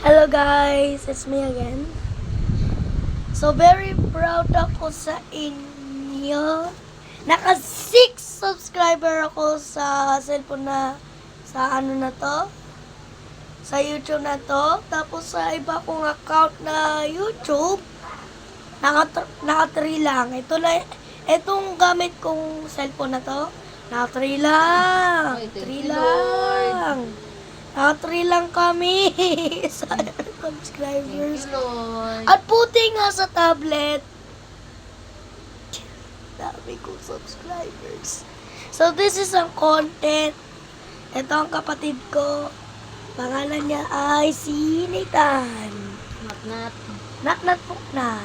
Hello guys, it's me again. So very proud ako sa inyo. Naka 6 subscriber ako sa cellphone sa ano na to. Sa YouTube na to. Tapos sa iba kong account na YouTube, naka 3 lang. Itong gamit kong cellphone na to, naka 3 lang. 3 lang. Naka 3 lang kami sa subscribers. At puti nga sa tablet. Dami kong subscribers. So this is ang content. Ito ang kapatid ko. Pangalan niya ay si Nathan. Natnat. Natnat po na.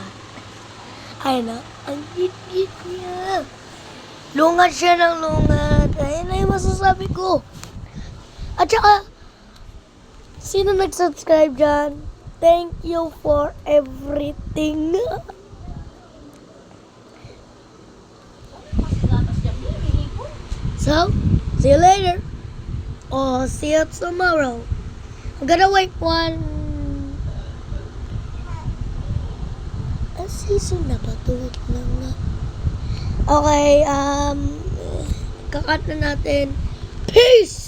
Ay na, ang git-git niya. Lungat siya ng lungat. Ayun na yung masasabi ko. At saka, sino nag-subscribe dyan? Thank you for everything. So, see you later. Or see you tomorrow. I'm gonna wait one... season na ba ito? Wait lang nga. Okay, kakat na natin. Peace!